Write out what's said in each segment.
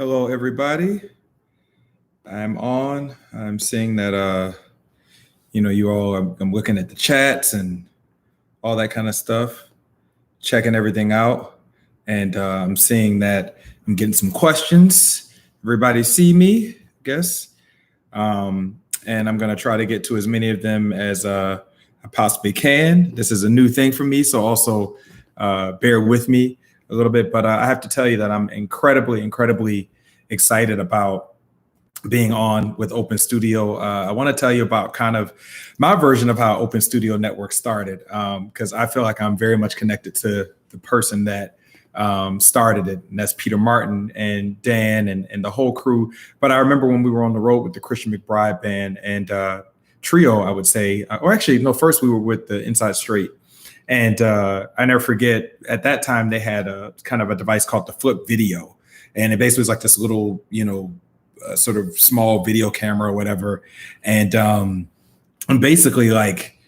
Hello, everybody. I'm on. I'm seeing that, you all, I'm looking at the chats and all that kind of stuff, checking everything out. And I'm seeing that I'm getting some questions. Everybody see me, I guess. And I'm going to try to get to as many of them as I possibly can. This is a new thing for me, so also bear with me a little bit. But I have to tell you that I'm incredibly excited about being on with Open Studio. I want to tell you about kind of my version of how Open Studio Network started, because I feel like I'm very much connected to the person that started it, and that's Peter Martin and Dan and the whole crew. But I remember when we were on the road with the Christian McBride band and trio, I would say, or actually, no, first we were with the Inside Straight. And I never forget, at that time, they had a kind of a device called the Flip Video. And it basically was like this little, sort of small video camera or whatever. And basically, like,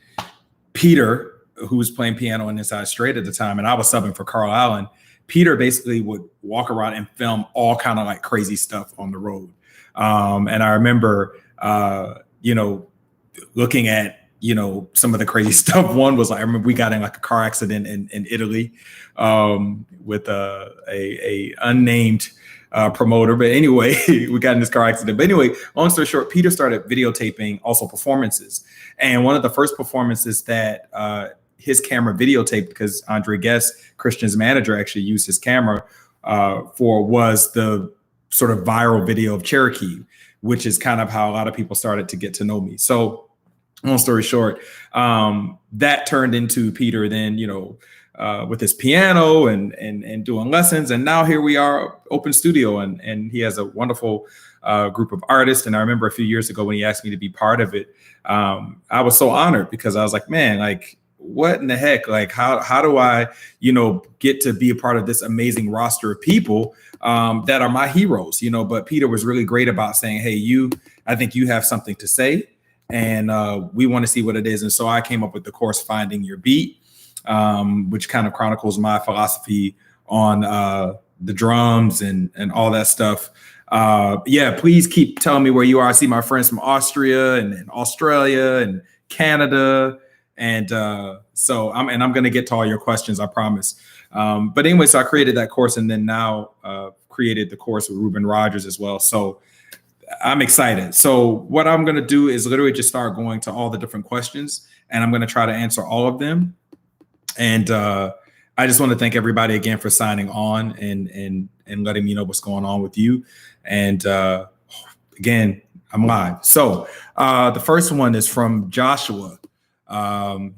Peter, who was playing piano on Inside Straight at the time, and I was subbing for Carl Allen, Peter basically would walk around and film all kind of like crazy stuff on the road. And I remember, looking at, some of the crazy stuff. One was like, I remember we got in like a car accident in Italy with a unnamed promoter. But anyway, we got in this car accident. But anyway, long story short, Peter started videotaping also performances. And one of the first performances that his camera videotaped, because Andre Guest, Christian's manager, actually used his camera for, was the sort of viral video of Cherokee, which is kind of how a lot of people started to get to know me. So long story short, that turned into Peter then, with his piano and doing lessons. And now here we are, Open Studio, and he has a wonderful group of artists. And I remember a few years ago when he asked me to be part of it, I was so honored, because I was like, man, like, what in the heck? Like, how do I, get to be a part of this amazing roster of people that are my heroes, But Peter was really great about saying, hey, I think you have something to say, and we want to see what it is. And so I came up with the course, Finding Your Beat, which kind of chronicles my philosophy on the drums and all that stuff. Please keep telling me where you are. I see my friends from Austria and Australia and Canada. And so I'm going to get to all your questions, I promise. But anyway, so I created that course, and then now created the course with Ruben Rogers as well. So I'm excited. So what I'm going to do is literally just start going to all the different questions, and I'm going to try to answer all of them. And I just want to thank everybody again for signing on and letting me know what's going on with you. And again, I'm live. So the first one is from Joshua.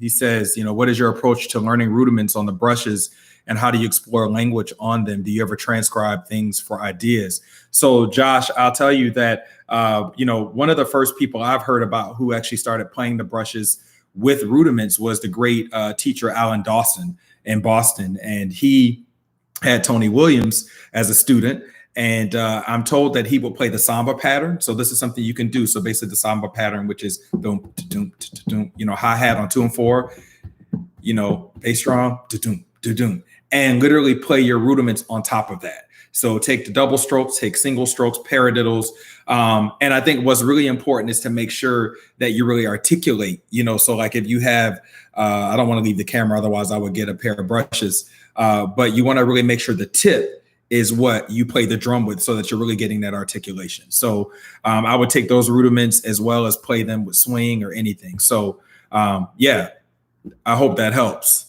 He says, what is your approach to learning rudiments on the brushes, and how do you explore language on them? Do you ever transcribe things for ideas? So Josh, I'll tell you that, one of the first people I've heard about who actually started playing the brushes with rudiments was the great teacher, Alan Dawson, in Boston. And he had Tony Williams as a student. And I'm told that he will play the samba pattern. So this is something you can do. So basically the samba pattern, which is doom, doom, doom, hi-hat on 2 and 4, bass drum, doom, doom, and literally play your rudiments on top of that. So take the double strokes, take single strokes, paradiddles. And I think what's really important is to make sure that you really articulate, so like if you have, I don't want to leave the camera, otherwise I would get a pair of brushes, but you want to really make sure the tip is what you play the drum with, so that you're really getting that articulation. So I would take those rudiments as well as play them with swing or anything. So I hope that helps.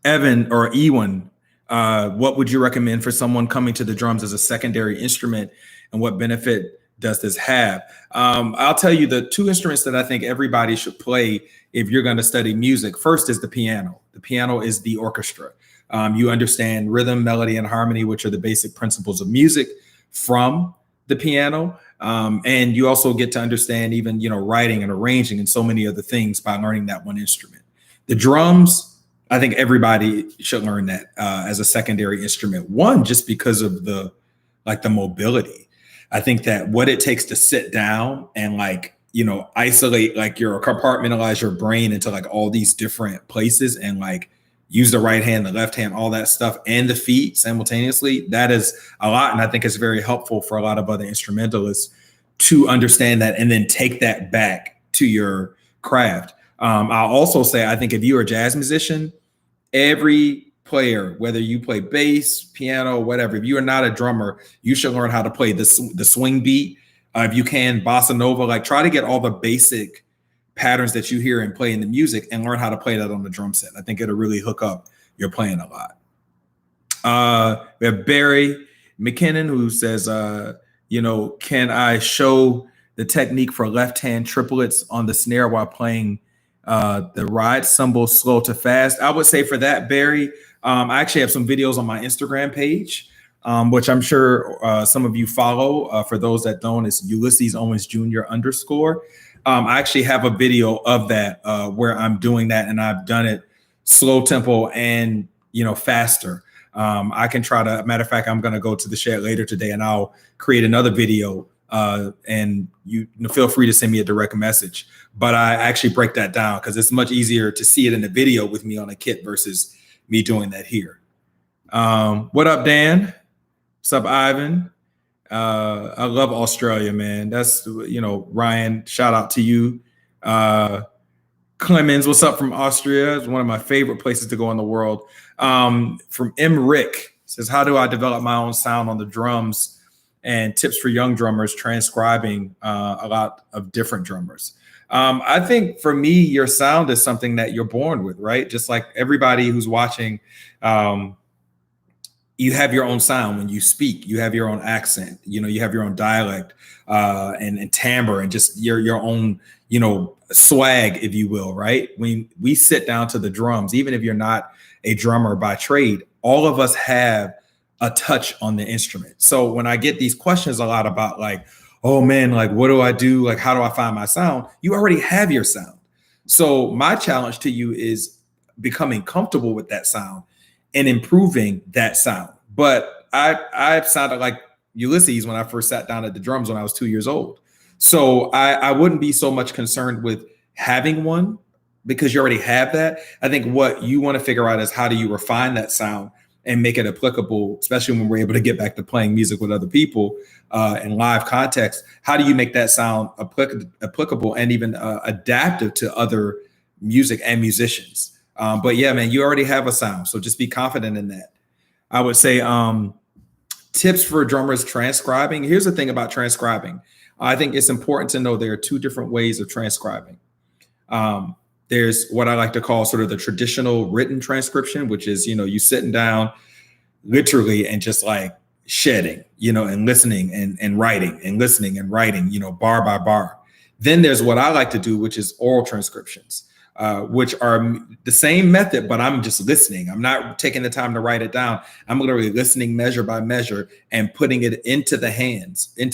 Evan or Ewan, what would you recommend for someone coming to the drums as a secondary instrument, and what benefit does this have? I'll tell you the 2 instruments that I think everybody should play if you're going to study music. First is the piano. The piano is the orchestra. You understand rhythm, melody, and harmony, which are the basic principles of music, from the piano. And you also get to understand even, writing and arranging and so many other things by learning that one instrument. The drums, I think everybody should learn that as a secondary instrument. One, just because of the mobility. I think that what it takes to sit down and isolate, compartmentalize your brain into all these different places and use the right hand, the left hand, all that stuff, and the feet simultaneously. That is a lot. And I think it's very helpful for a lot of other instrumentalists to understand that and then take that back to your craft. I'll also say, I think if you're a jazz musician, every player, whether you play bass, piano, whatever, if you are not a drummer, you should learn how to play the swing beat. If you can, bossa nova, like try to get all the basic patterns that you hear and play in the music and learn how to play that on the drum set. I think it'll really hook up your playing a lot. We have Barry McKinnon who says, can I show the technique for left hand triplets on the snare while playing the ride cymbal slow to fast? I would say for that, Barry, I actually have some videos on my Instagram page, which I'm sure some of you follow. For those that don't, it's Ulysses Owens Jr. _ I actually have a video of that where I'm doing that, and I've done it slow tempo and faster. I can try to. Matter of fact, I'm going to go to the shed later today, and I'll create another video. And you feel free to send me a direct message. But I actually break that down because it's much easier to see it in the video with me on a kit versus me doing that here. What up, Dan? What's up, Ivan? I love Australia, man. That's, Ryan, shout out to you. Clemens, what's up from Austria? It's one of my favorite places to go in the world. From M. Rick, says, how do I develop my own sound on the drums and tips for young drummers transcribing a lot of different drummers? I think for me, your sound is something that you're born with, right? Just like everybody who's watching, you have your own sound when you speak. You have your own accent. You have your own dialect and timbre and just your own, swag, if you will, right? When we sit down to the drums, even if you're not a drummer by trade, all of us have a touch on the instrument. So when I get these questions a lot about like, oh man, like what do I do? Like, how do I find my sound? You already have your sound. So my challenge to you is becoming comfortable with that sound and improving that sound. But I sounded like Ulysses when I first sat down at the drums when I was 2 years old. So I wouldn't be so much concerned with having one because you already have that. I think what you want to figure out is how do you refine that sound and make it applicable, especially when we're able to get back to playing music with other people in live context. How do you make that sound applicable and even adaptive to other music and musicians? But yeah, man, you already have a sound. So just be confident in that. I would say tips for drummers transcribing. Here's the thing about transcribing. I think it's important to know there are two different ways of transcribing. There's what I like to call sort of the traditional written transcription, which is, you sitting down literally and just like shedding, and listening and writing and listening and writing, bar by bar. Then there's what I like to do, which is oral transcriptions, which are the same method, but I'm just listening. I'm not taking the time to write it down. I'm literally listening measure by measure and putting it into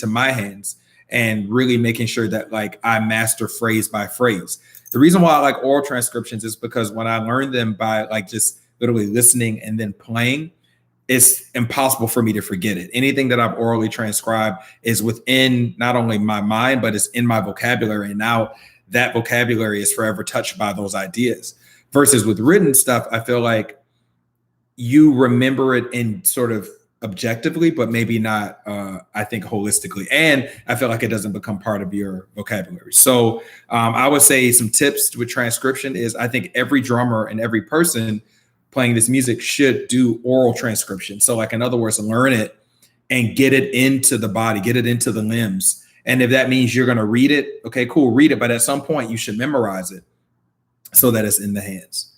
my hands and really making sure that like I master phrase by phrase. The reason why I like oral transcriptions is because when I learned them by like just literally listening and then playing, it's impossible for me to forget it. Anything that I've orally transcribed is within not only my mind, but it's in my vocabulary. And now that vocabulary is forever touched by those ideas. Versus with written stuff, I feel like you remember it in sort of objectively, but maybe not, I think, holistically. And I feel like it doesn't become part of your vocabulary. So I would say some tips with transcription is I think every drummer and every person playing this music should do oral transcription. So like, in other words, learn it and get it into the body, get it into the limbs. And if that means you're going to read it, okay, cool, read it. But at some point you should memorize it so that it's in the hands.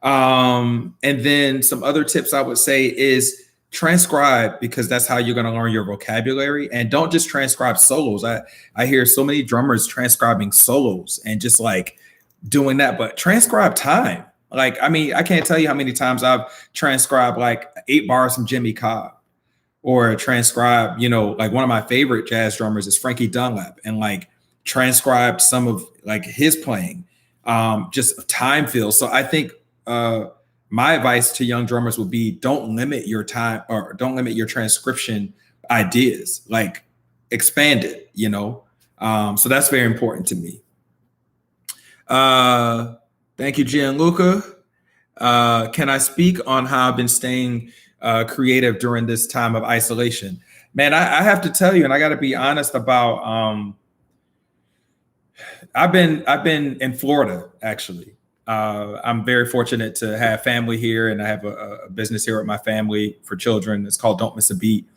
And then some other tips I would say is transcribe, because that's how you're going to learn your vocabulary. And don't just transcribe solos. I hear so many drummers transcribing solos and just like doing that, but transcribe time. Like, I mean, I can't tell you how many times I've transcribed like 8 bars from Jimmy Cobb, or transcribe, like one of my favorite jazz drummers is Frankie Dunlap, and like transcribed some of like his playing, just time feels. So I think my advice to young drummers would be don't limit your time, or don't limit your transcription ideas, like expand it, so that's very important to me. Thank you, Gianluca. Can I speak on how I've been staying creative during this time of isolation? Man, I have to tell you, and I got to be honest about. I've been in Florida actually. I'm very fortunate to have family here, and I have a business here with my family for children. It's called Don't Miss a Beat.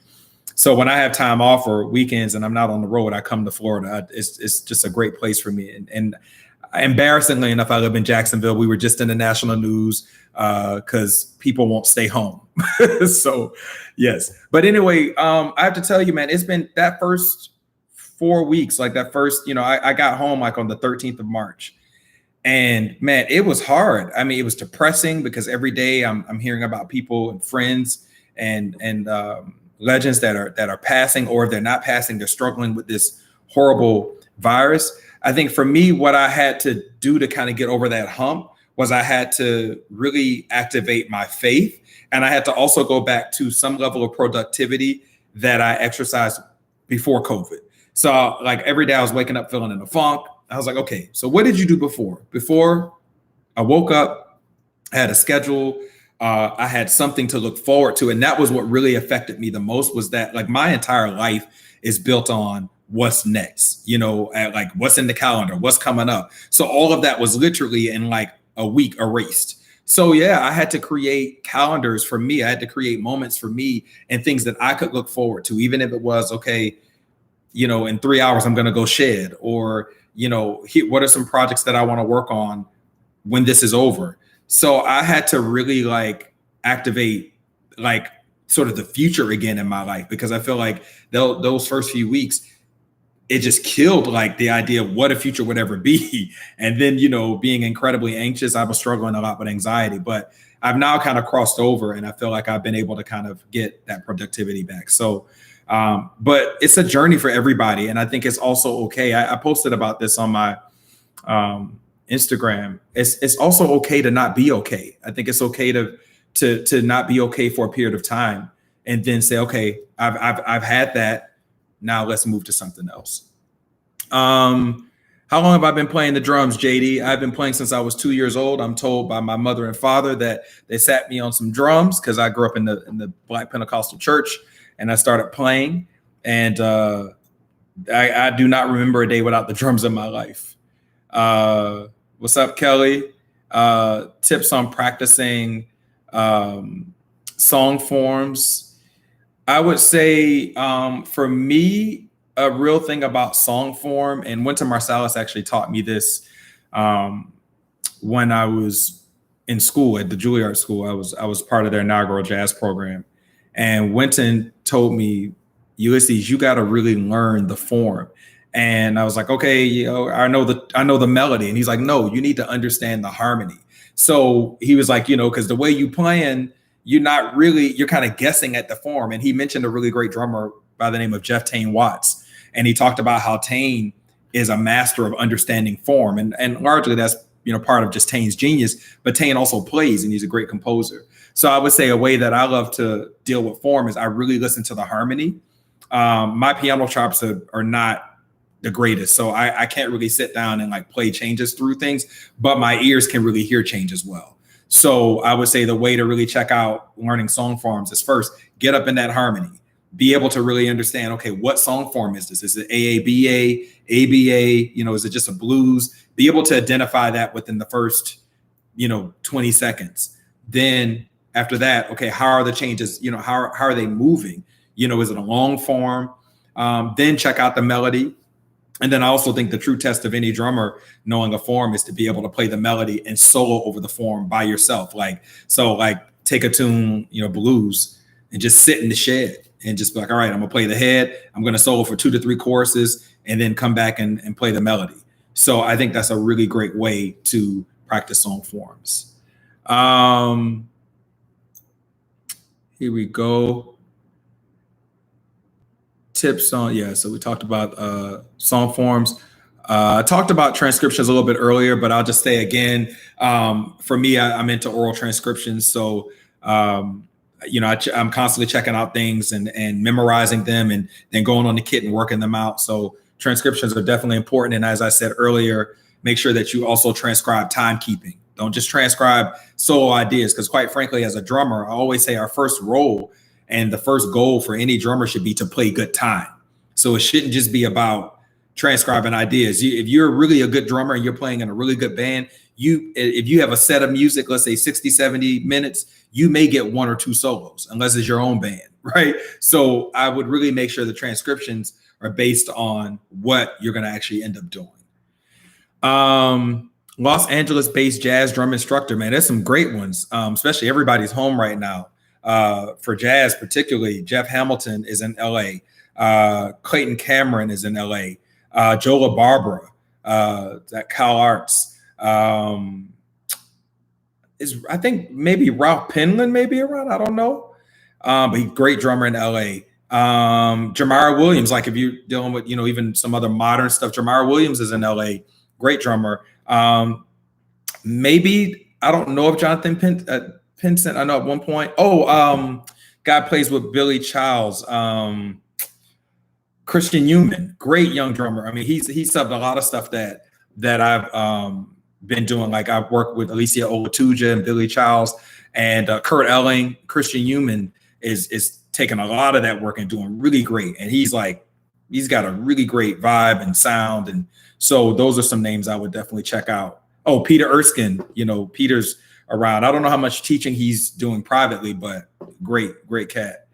So when I have time off or weekends and I'm not on the road, I come to Florida. It's just a great place for me. And embarrassingly enough, I live in Jacksonville. We were just in the national news because people won't stay home. So yes. But anyway, I have to tell you, man, it's been that first 4 weeks, like that first, I got home like on the 13th of March. And man, it was hard. I mean, it was depressing because every day I'm hearing about people and friends and legends that are passing, or if they're not passing, they're struggling with this horrible virus. I think for me, what I had to do to kind of get over that hump was I had to really activate my faith. And I had to also go back to some level of productivity that I exercised before COVID. So like every day I was waking up feeling in a funk. I was like, okay, so what did you do before? Before I woke up, I had a schedule. I had something to look forward to. And that was what really affected me the most, was that like my entire life is built on what's next, like what's in the calendar, what's coming up. So all of that was literally in like a week erased. So yeah, I had to create calendars for me. I had to create moments for me and things that I could look forward to, even if it was, okay, in 3 hours, I'm going to go shed, or, what are some projects that I want to work on when this is over? So I had to really like activate like sort of the future again in my life, because I feel like those first few weeks, it just killed like the idea of what a future would ever be. And then, being incredibly anxious, I was struggling a lot with anxiety, but I've now kind of crossed over and I feel like I've been able to kind of get that productivity back. So, but it's a journey for everybody. And I think it's also okay. I posted about this on my Instagram. It's also okay to not be okay. I think it's okay to not be okay for a period of time and then say, okay, I've had that. Now let's move to something else. How long have I been playing the drums, JD? I've been playing since I was 2 years old. I'm told by my mother and father that they sat me on some drums because I grew up in the Black Pentecostal church, and I started playing. And I do not remember a day without the drums in my life. What's up, Kelly? Tips on practicing song forms. I would say for me, a real thing about song form, and Wynton Marsalis actually taught me this when I was in school at the Juilliard School. I was part of their inaugural jazz program. And Wynton told me, Ulysses, you got to really learn the form. And I was like, okay, I know the melody. And he's like, no, you need to understand the harmony. So he was like, because the way you playing, you're kind of guessing at the form. And he mentioned a really great drummer by the name of Jeff Tane Watts. And he talked about how Tane is a master of understanding form. And largely that's, part of just Tane's genius, but Tane also plays and he's a great composer. So I would say a way that I love to deal with form is I really listen to the harmony. My piano chops are not the greatest. So I can't really sit down and like play changes through things, but my ears can really hear changes well. So I would say the way to really check out learning song forms is first, get up in that harmony, be able to really understand, okay, what song form is this? Is it AABA, ABA? Is it just a blues? Be able to identify that within the first, 20 seconds. Then after that, okay, how are the changes? How are they moving? Is it a long form? Then check out the melody. And then I also think the true test of any drummer knowing a form is to be able to play the melody and solo over the form by yourself. Like take a tune, blues, and just sit in the shed and just be like, all right, I'm gonna play the head. I'm gonna solo for 2 to 3 choruses and then come back and play the melody. So I think that's a really great way to practice song forms. Here we go. Tips on, so we talked about song forms. I talked about transcriptions a little bit earlier, but I'll just say again, for me, I'm into oral transcriptions. So, I'm constantly checking out things and memorizing them and then going on the kit and working them out. So transcriptions are definitely important. And as I said earlier, make sure that you also transcribe timekeeping. Don't just transcribe solo ideas. Because quite frankly, as a drummer, I always say our first role and the first goal for any drummer should be to play good time. So it shouldn't just be about transcribing ideas. If you're really a good drummer and you're playing in a really good band, if you have a set of music, let's say 60, 70 minutes, you may get 1 or 2 solos unless it's your own band, right? So I would really make sure the transcriptions are based on what you're going to actually end up doing. Los Angeles-based jazz drum instructor, man, there's some great ones, especially everybody's home right now. For jazz, particularly, Jeff Hamilton is in LA. Clayton Cameron is in LA. Joe LaBarbera at Cal Arts. I think maybe Ralph Penland may be around. I don't know. But he's a great drummer in LA. Jamara Williams, like if you're dealing with, even some other modern stuff, Jamara Williams is in LA. Great drummer. Maybe, I don't know if Jonathan Pinson, I know at one point. Guy plays with Billy Childs. Christian Newman, great young drummer. I mean, he's subbed a lot of stuff that I've been doing. Like I've worked with Alicia Olatuja and Billy Childs and Kurt Elling. Christian Newman is taking a lot of that work and doing really great. And he's got a really great vibe and sound. And so those are some names I would definitely check out. Oh, Peter Erskine, Peter's around. I don't know how much teaching he's doing privately, but great cat.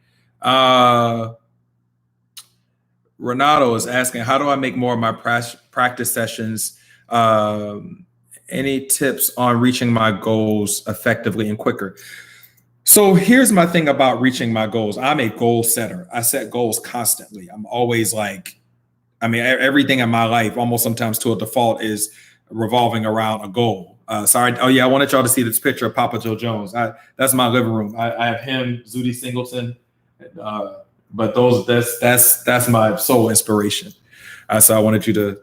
Renato is asking, how do I make more of my practice sessions? Any tips on reaching my goals effectively and quicker? So here's my thing about reaching my goals. I'm a goal setter. I set goals constantly. I'm always everything in my life, almost sometimes to a default, is revolving around a goal. Sorry. Oh yeah, I wanted y'all to see this picture of Papa Joe Jones. That's my living room. I have him, Zudi Singleton, but that's my sole inspiration. So I wanted you to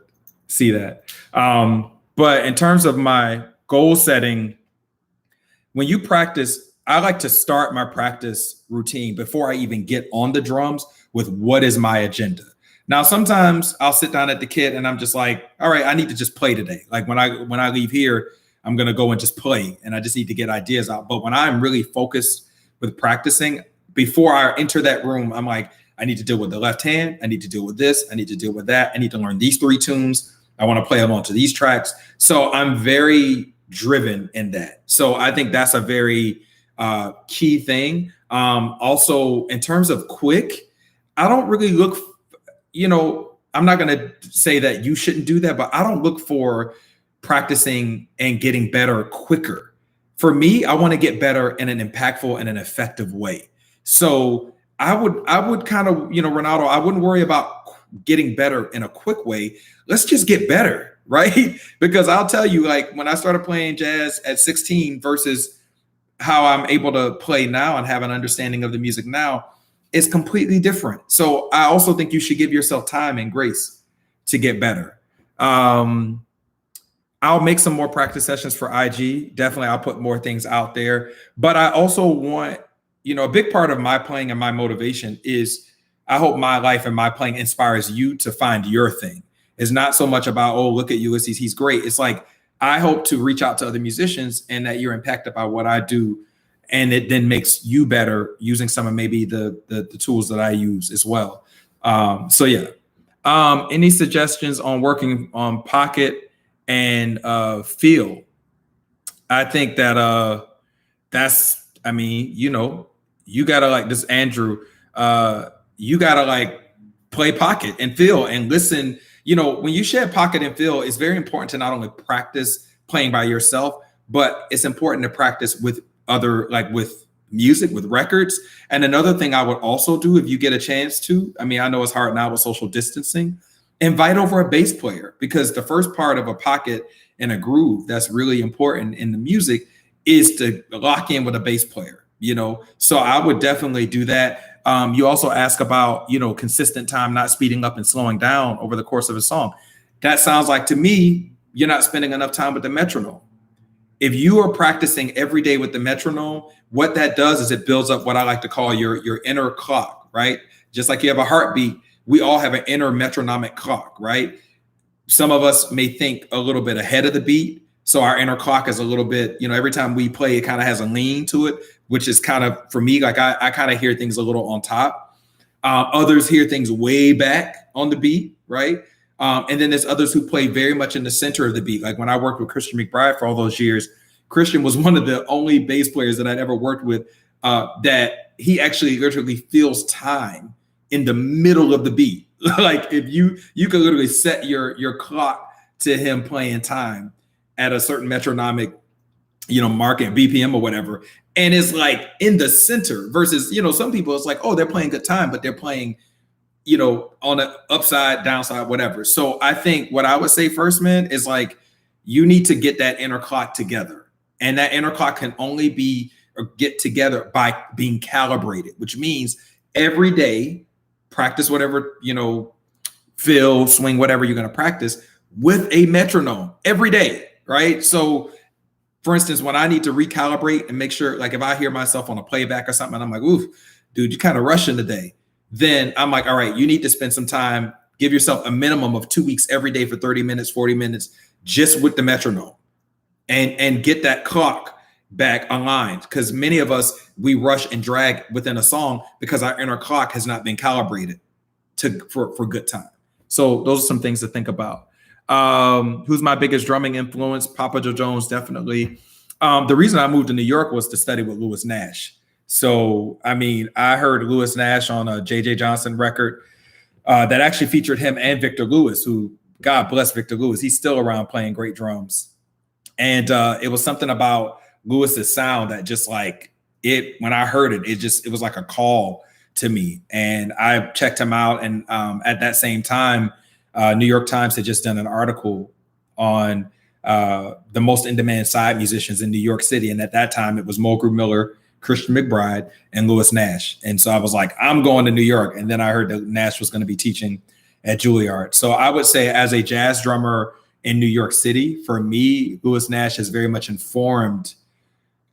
see that. But in terms of my goal setting, when you practice, I like to start my practice routine before I even get on the drums with what is my agenda. Now, sometimes I'll sit down at the kit and I'm just like, all right, I need to just play today. Like when I leave here, I'm going to go and just play and I just need to get ideas out. But when I'm really focused with practicing, before I enter that room, I'm like, I need to deal with the left hand. I need to deal with this. I need to deal with that. I need to learn these 3 tunes. I want to play along to these tracks. So I'm very driven in that. So I think that's a very key thing. Also, in terms of quick, I don't really look, I'm not going to say that you shouldn't do that, but I don't look for practicing and getting better quicker. For me, I want to get better in an impactful and an effective way. So I would kind of, Renato, I wouldn't worry about getting better in a quick way. Let's just get better, right? Because I'll tell you, like when I started playing jazz at 16 versus how I'm able to play now and have an understanding of the music now, it's completely different. So I also think you should give yourself time and grace to get better. I'll make some more practice sessions for IG. Definitely, I'll put more things out there. But I also want, a big part of my playing and my motivation is I hope my life and my playing inspires you to find your thing. It's not so much about, oh, look at Ulysses, he's great. It's like, I hope to reach out to other musicians and that you're impacted by what I do. And it then makes you better using some of maybe the tools that I use as well. Any suggestions on working on pocket and feel? I think that you gotta like this, Andrew, you gotta like play pocket and feel and listen. When you share pocket and feel, it's very important to not only practice playing by yourself, but it's important to practice with other, like with music, with records. And another thing I would also do if you get a chance to, I know it's hard now with social distancing, invite over a bass player, because the first part of a pocket and a groove that's really important in the music is to lock in with a bass player, So I would definitely do that. You also ask about, consistent time, not speeding up and slowing down over the course of a song. That sounds like to me, you're not spending enough time with the metronome. If you are practicing every day with the metronome, what that does is it builds up what I like to call your inner clock, right? Just like you have a heartbeat, we all have an inner metronomic clock, right? Some of us may think a little bit ahead of the beat, So our inner clock is a little bit, every time we play, it kind of has a lean to it, which is kind of, for me, like I kind of hear things a little on top. Others hear things way back on the beat, right? And then there's others who play very much in the center of the beat. Like when I worked with Christian McBride for all those years, Christian was one of the only bass players that I'd ever worked with that he actually literally feels time in the middle of the beat. Like if you could literally set your clock to him playing time at a certain metronomic, market, BPM or whatever. And it's like in the center versus, some people, it's like, oh, they're playing good time, but they're playing, on an upside, downside, whatever. So I think what I would say first, man, is like, you need to get that inner clock together. And that inner clock can only be or get together by being calibrated, which means every day, practice whatever, fill, swing, whatever you're going to practice with a metronome every day. Right. So for instance, when I need to recalibrate and make sure, like if I hear myself on a playback or something, and I'm like, ooh, dude, you kind of rushing today. Then I'm like, all right, you need to spend some time, give yourself a minimum of 2 weeks every day for 30 minutes, 40 minutes, just with the metronome and get that clock back aligned. Because many of us, we rush and drag within a song because our inner clock has not been calibrated for good time. So those are some things to think about. Who's my biggest drumming influence? Papa Joe Jones, definitely. The reason I moved to New York was to study with Lewis Nash. So, I mean, I heard Lewis Nash on a J.J. Johnson record that actually featured him and Victor Lewis, who, God bless Victor Lewis, he's still around playing great drums. And it was something about Lewis's sound that just like when I heard it, it was like a call to me. And I checked him out. And at that same time, New York Times had just done an article on the most in-demand side musicians in New York City. And at that time, it was Mulgrew Miller, Christian McBride, and Lewis Nash. And so I was like, I'm going to New York. And then I heard that Nash was going to be teaching at Juilliard. So I would say as a jazz drummer in New York City, for me, Lewis Nash has very much informed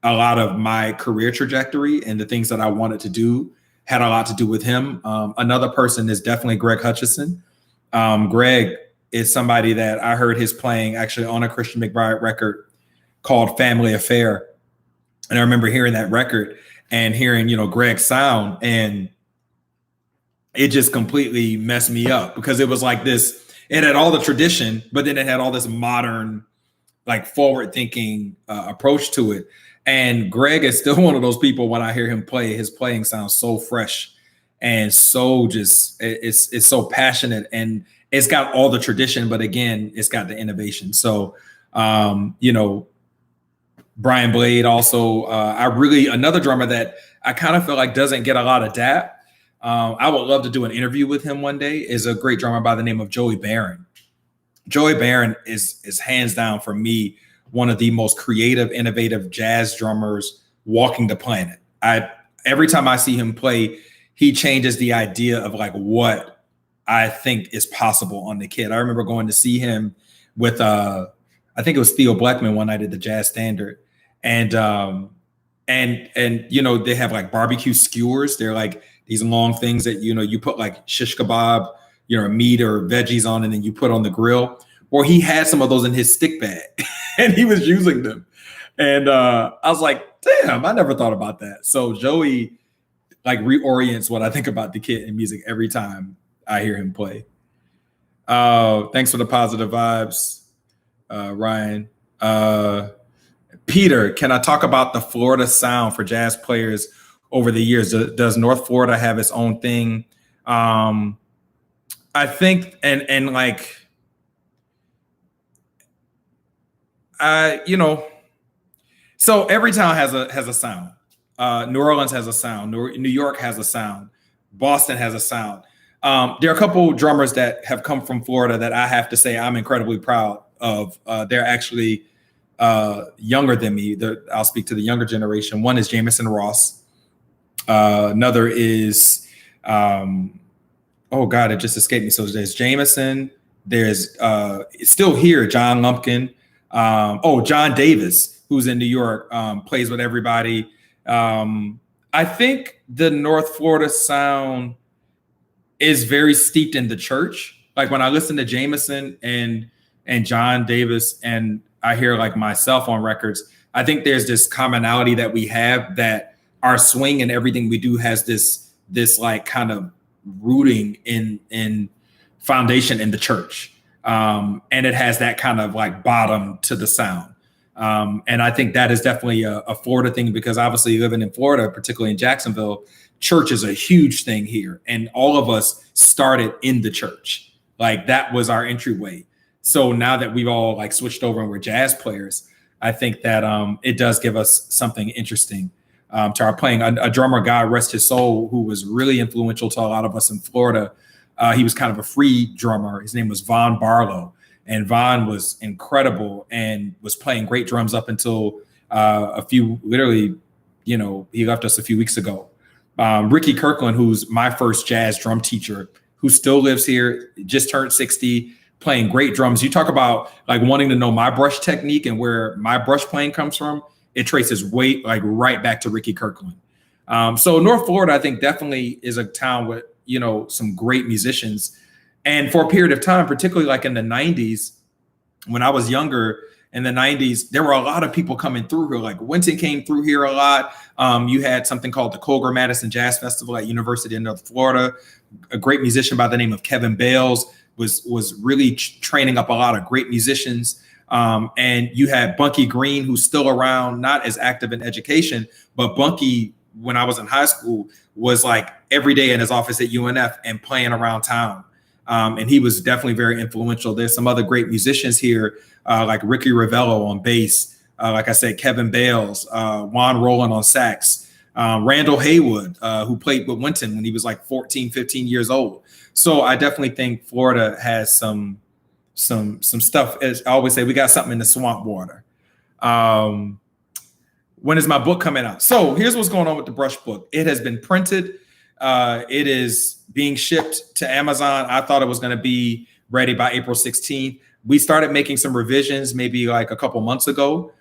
a lot of my career trajectory, and the things that I wanted to do had a lot to do with him. Another person is definitely Greg Hutchison. Greg is somebody that I heard his playing actually on a Christian McBride record called Family Affair. And I remember hearing that record and hearing, Greg's sound, and it just completely messed me up because it was like this, it had all the tradition, but then it had all this modern, like forward thinking approach to it. And Greg is still one of those people, when I hear him play, his playing sounds so fresh and so just, it's so passionate, and it's got all the tradition, but again, it's got the innovation. So, Brian Blade also, another drummer that I kind of feel like doesn't get a lot of dap. I would love to do an interview with him one day, is a great drummer by the name of Joey Barron. Joey Barron is hands down for me one of the most creative, innovative jazz drummers walking the planet. Every time I see him play, he changes the idea of like what I think is possible on the kit. I remember going to see him with I think it was Theo Blackman one night at the Jazz Standard, and they have like barbecue skewers. They're like these long things that you put like shish kebab, meat or veggies on, and then you put on the grill. Or he had some of those in his stick bag, and he was using them. And I was like, damn, I never thought about that. So Joey like reorients what I think about the kit and music every time I hear him play. Thanks for the positive vibes, Ryan. Peter, can I talk about the Florida sound for jazz players over the years? Does North Florida have its own thing? I think, and like, so every town has a sound. New Orleans has a sound. New York has a sound. Boston has a sound. There are a couple drummers that have come from Florida that I have to say I'm incredibly proud of. They're actually younger than me. I'll speak to the younger generation. One is Jamison Ross. Another is, oh God, it just escaped me. So there's Jamison. There's still here, John Lumpkin. John Davis, who's in New York, plays with everybody. I think the North Florida sound is very steeped in the church. Like when I listen to Jamison and John Davis and I hear like myself on records, I think there's this commonality that we have, that our swing and everything we do has this like kind of rooting in foundation in the church. And it has that kind of like bottom to the sound. And I think that is definitely a Florida thing, because obviously living in Florida, particularly in Jacksonville, church is a huge thing here. And all of us started in the church. Like that was our entryway. So now that we've all like switched over and we're jazz players, I think that it does give us something interesting to our playing. A drummer, God rest his soul, who was really influential to a lot of us in Florida. He was kind of a free drummer. His name was Von Barlow. And Von was incredible and was playing great drums up until literally, he left us a few weeks ago. Ricky Kirkland, who's my first jazz drum teacher, who still lives here, just turned 60, playing great drums. You talk about like wanting to know my brush technique and where my brush playing comes from. It traces right back to Ricky Kirkland. So North Florida, I think, definitely is a town with, some great musicians. And for a period of time, particularly like in the 90s, when I was younger, in the 90s, there were a lot of people coming through here. Like Wynton came through here a lot. You had something called the Colger-Madison Jazz Festival at University of North Florida. A great musician by the name of Kevin Bales was really training up a lot of great musicians. And you had Bunky Green, who's still around, not as active in education, but Bunky, when I was in high school, was like every day in his office at UNF and playing around town. And he was definitely very influential. There's some other great musicians here, like Ricky Ravello on bass. Like I said, Kevin Bales, Juan Roland on sax, Randall Haywood, who played with Wynton when he was like 14, 15 years old. So I definitely think Florida has some stuff. As I always say, we got something in the swamp water. When is my book coming out? So here's what's going on with the brush book. It has been printed. It is being shipped to Amazon. I thought it was going to be ready by April 16th. We started making some revisions maybe like a couple months ago.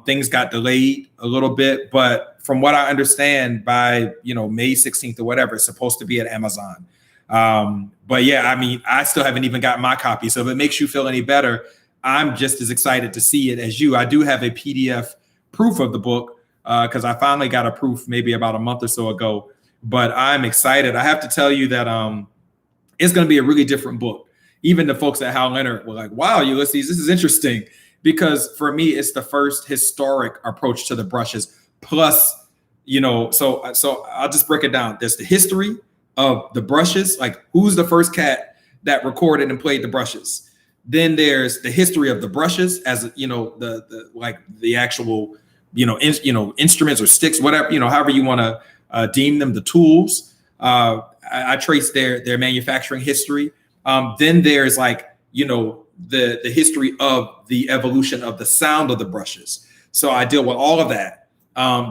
Things got delayed a little bit, but from what I understand, by May 16th or whatever, it's supposed to be at Amazon. But yeah, I mean, I still haven't even got my copy. So if it makes you feel any better, I'm just as excited to see it as you. I do have a PDF proof of the book because I finally got a proof maybe about a month or so ago. But I'm excited. I have to tell you that it's going to be a really different book. Even the folks at Hal Leonard were like, wow, Ulysses, this is interesting. Because for me, it's the first historic approach to the brushes. Plus, so I'll just break it down. There's the history of the brushes, like who's the first cat that recorded and played the brushes. Then there's the history of the brushes as the actual instruments or sticks, whatever, however you want to deem them, the tools. I trace their manufacturing history. Then there's the history of the evolution of the sound of the brushes. So I deal with all of that.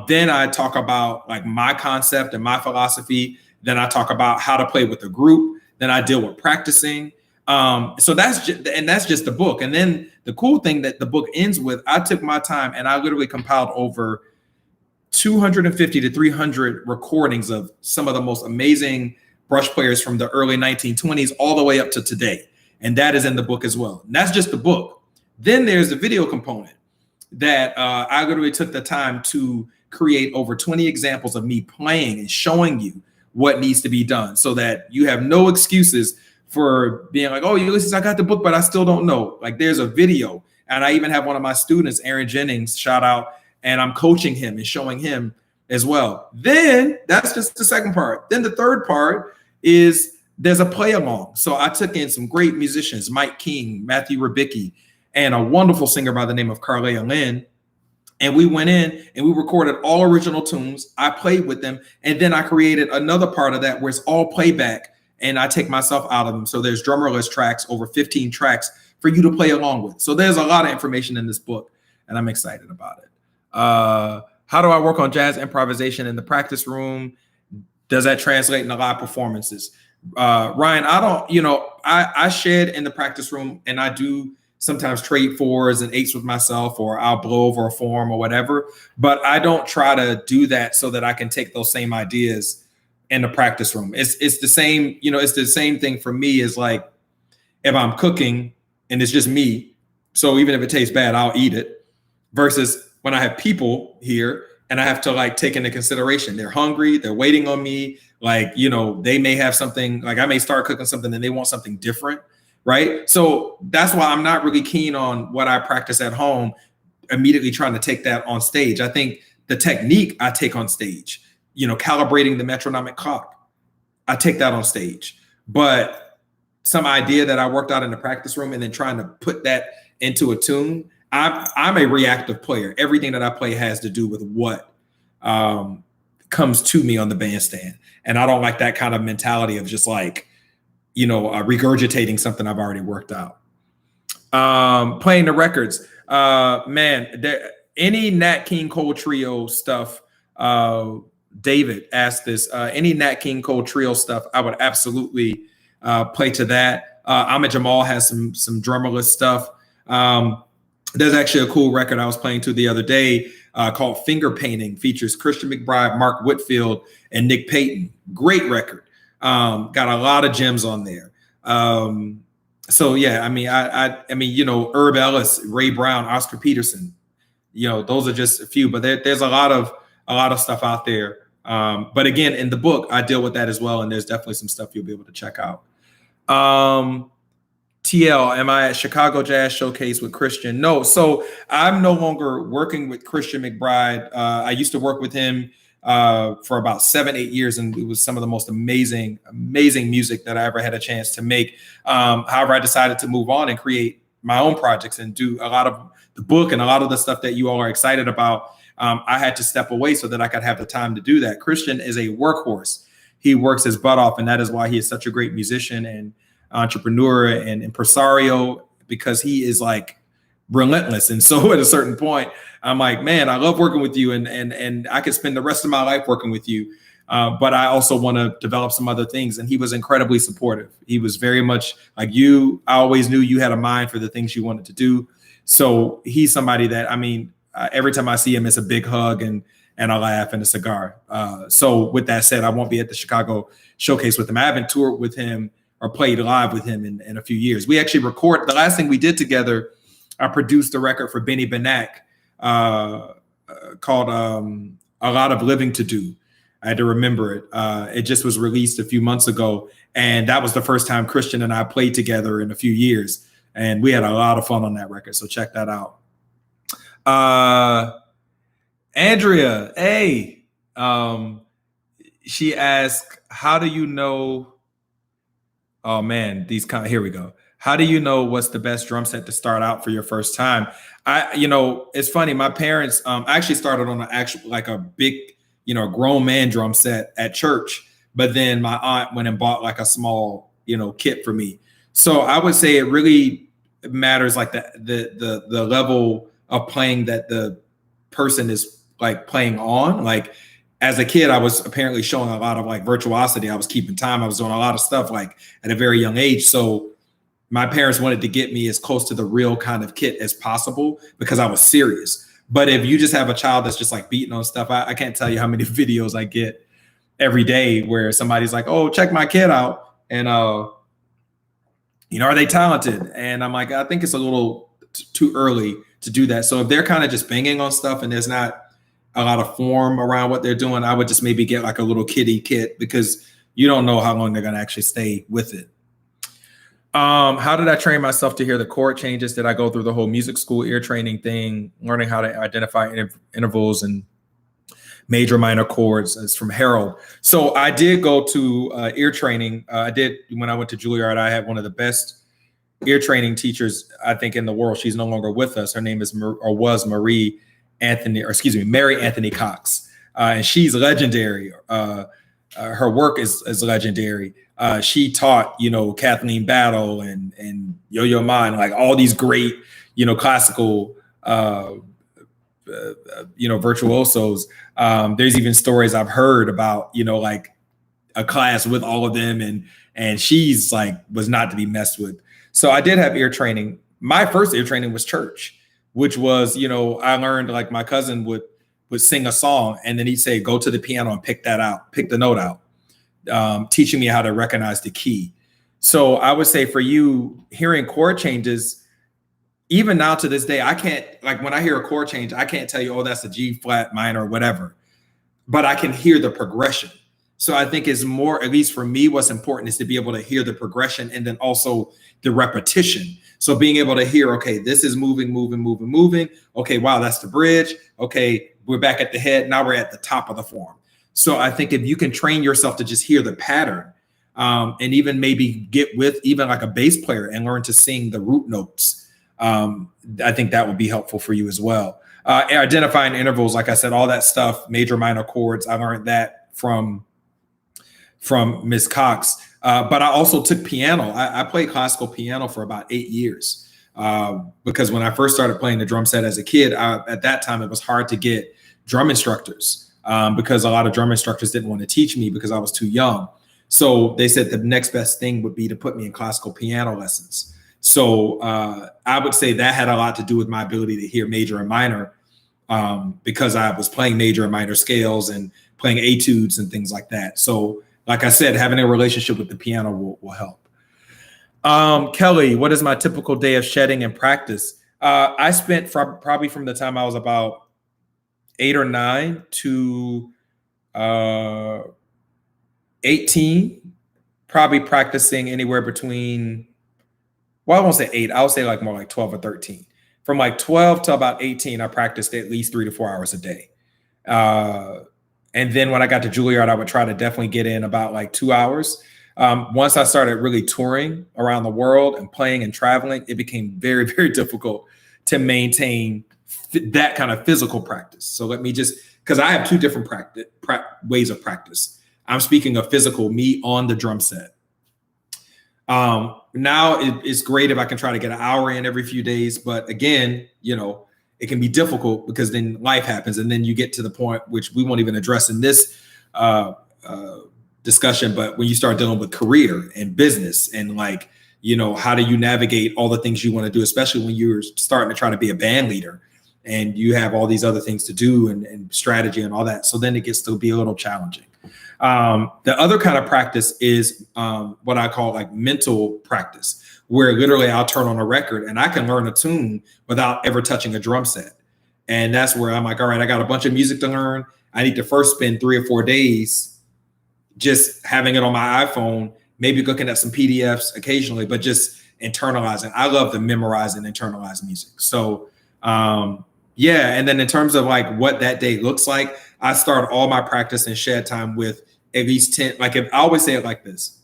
Then I talk about like my concept and my philosophy. Then I talk about how to play with a group. Then I deal with practicing. So that's just the book. And then the cool thing that the book ends with, I took my time and I literally compiled over 250 to 300 recordings of some of the most amazing brush players from the early 1920s all the way up to today. And that is in the book as well. And that's just the book. Then there's the video component that I literally took the time to create over 20 examples of me playing and showing you what needs to be done so that you have no excuses for being like, oh, Ulysses, I got the book, but I still don't know. Like there's a video. And I even have one of my students, Aaron Jennings, shout out, and I'm coaching him and showing him as well. Then that's just the second part. Then the third part is there's a play along. So I took in some great musicians, Mike King, Matthew Rubicki, and a wonderful singer by the name of Carlea Lynn. And we went in and we recorded all original tunes. I played with them. And then I created another part of that where it's all playback and I take myself out of them. So there's drummerless tracks, over 15 tracks for you to play along with. So there's a lot of information in this book and I'm excited about it. How do I work on jazz improvisation in the practice room? Does that translate into live performances? Ryan, I shed in the practice room and I do sometimes trade 4s and 8s with myself, or I'll blow over a form or whatever, but I don't try to do that so that I can take those same ideas in the practice room. It's the same, it's the same thing for me as like, if I'm cooking and it's just me, So even if it tastes bad, I'll eat it. Versus when I have people here and I have to like take into consideration, they're hungry, they're waiting on me. Like, you know, they may have something, like I may start cooking something and they want something different. Right. So that's why I'm not really keen on what I practice at home, immediately trying to take that on stage. I think the technique I take on stage, you know, calibrating the metronomic clock, I take that on stage. But some idea that I worked out in the practice room and then trying to put that into a tune, I'm a reactive player. Everything that I play has to do with what comes to me on the bandstand. And I don't like that kind of mentality of just like, you know, regurgitating something I've already worked out. Playing the records. Man, any Nat King Cole Trio stuff, David asked this, any Nat King Cole Trio stuff, I would absolutely play to that. Ahmed Jamal has some drummerless stuff. There's actually a cool record I was playing to the other day called Finger Painting, features Christian McBride, Mark Whitfield, and Nick Payton. Great record. Got a lot of gems on there. So yeah, I mean, you know, Herb Ellis, Ray Brown, Oscar Peterson, you know, those are just a few, but there's a lot of stuff out there. But again, in the book, I deal with that as well. And there's definitely some stuff you'll be able to check out. TL, am I at Chicago Jazz Showcase with Christian? No. So I'm no longer working with Christian McBride. I used to work with him for about 7-8 years, and it was some of the most amazing music that I ever had a chance to make. However, I decided to move on and create my own projects and do a lot of the book and a lot of the stuff that you all are excited about. I had to step away so that I could have the time to do that. Christian is a workhorse. He works his butt off, and that is why he is such a great musician and entrepreneur and impresario, because he is like relentless. And so at a certain point, I'm like, man, I love working with you, and I could spend the rest of my life working with you. But I also want to develop some other things. And he was incredibly supportive. He was very much like you. I always knew you had a mind for the things you wanted to do. So he's somebody that, I mean, every time I see him, it's a big hug and a laugh and a cigar. So with that said, I won't be at the Chicago Showcase with him. I haven't toured with him or played live with him in a few years. We actually record the last thing we did together. I produced a record for Benny Benack called A Lot of Living to Do. I had to remember it. It just was released a few months ago. And that was the first time Christian and I played together in a few years. And we had a lot of fun on that record. So check that out. Andrea, hey, she asked, how do you know? Oh man, here we go. How do you know what's the best drum set to start out for your first time? It's funny. My parents, I actually started on a big, grown man drum set at church, but then my aunt went and bought like a small, kit for me. So I would say it really matters, like the level of playing that the person is like playing on. Like as a kid, I was apparently showing a lot of like virtuosity. I was keeping time. I was doing a lot of stuff like at a very young age. So my parents wanted to get me as close to the real kind of kit as possible because I was serious. But if you just have a child that's just like beating on stuff, I can't tell you how many videos I get every day where somebody's like, oh, check my kid out. And, are they talented? And I'm like, I think it's a little too early to do that. So if they're kind of just banging on stuff and there's not a lot of form around what they're doing, I would just maybe get like a little kiddie kit because you don't know how long they're going to actually stay with it. How did I train myself to hear the chord changes? Did I go through the whole music school ear training thing, learning how to identify intervals and major minor chords? It's from Harold. So I did go to ear training. I did when I went to Juilliard. I had one of the best ear training teachers, I think, in the world. She's no longer with us. Her name was Mary Anthony Cox. And she's legendary. Her work is legendary. She taught, Kathleen Battle and Yo-Yo Ma, like all these great, classical, virtuosos. There's even stories I've heard about, like a class with all of them, and she's like was not to be messed with. So I did have ear training. My first ear training was church, which was, I learned like my cousin would sing a song and then he'd say, go to the piano and pick the note out, teaching me how to recognize the key. So I would say for you, hearing chord changes, even now to this day, I can't, like when I hear a chord change, I can't tell you, oh, that's a G flat minor or whatever, but I can hear the progression. So I think it's more, at least for me, what's important is to be able to hear the progression and then also the repetition. So being able to hear, okay, this is moving, moving, moving, moving. Okay, wow, that's the bridge. Okay, we're back at the head. Now we're at the top of the form. So I think if you can train yourself to just hear the pattern, and even maybe get with even like a bass player and learn to sing the root notes, I think that would be helpful for you as well. Identifying intervals, like I said, all that stuff, major, minor chords, I learned that from Miss Cox. But I also took piano. I played classical piano for about 8 years, because when I first started playing the drum set as a kid, at that time, it was hard to get drum instructors, because a lot of drum instructors didn't want to teach me because I was too young. So they said the next best thing would be to put me in classical piano lessons. So I would say that had a lot to do with my ability to hear major and minor, because I was playing major and minor scales and playing etudes and things like that. So like I said, having a relationship with the piano will help. Kelly, what is my typical day of shedding and practice? I spent probably from the time I was about 8 or 9 to 18, probably practicing anywhere between, well, I won't say 8, I'll say like more like 12 or 13. From like 12 to about 18, I practiced at least 3 to 4 hours a day. And then when I got to Juilliard, I would try to definitely get in about like 2 hours. Once I started really touring around the world and playing and traveling, it became very, very difficult to maintain that kind of physical practice. So let me just, because I have 2 different ways of practice. I'm speaking of physical, me on the drum set. Now it's great if I can try to get an hour in every few days. But again, it can be difficult because then life happens. And then you get to the point, which we won't even address in this discussion, but when you start dealing with career and business and like, how do you navigate all the things you want to do, especially when you're starting to try to be a band leader and you have all these other things to do and strategy and all that. So then it gets to be a little challenging. The other kind of practice is what I call like mental practice, where literally I'll turn on a record and I can learn a tune without ever touching a drum set. And that's where I'm like, all right, I got a bunch of music to learn. I need to first spend 3 or 4 days just having it on my iPhone, maybe looking at some PDFs occasionally, but just internalizing. I love to memorize and internalize music. So, yeah. And then in terms of like what that day looks like, I start all my practice and shed time with at least 10. Like if I always say it like this,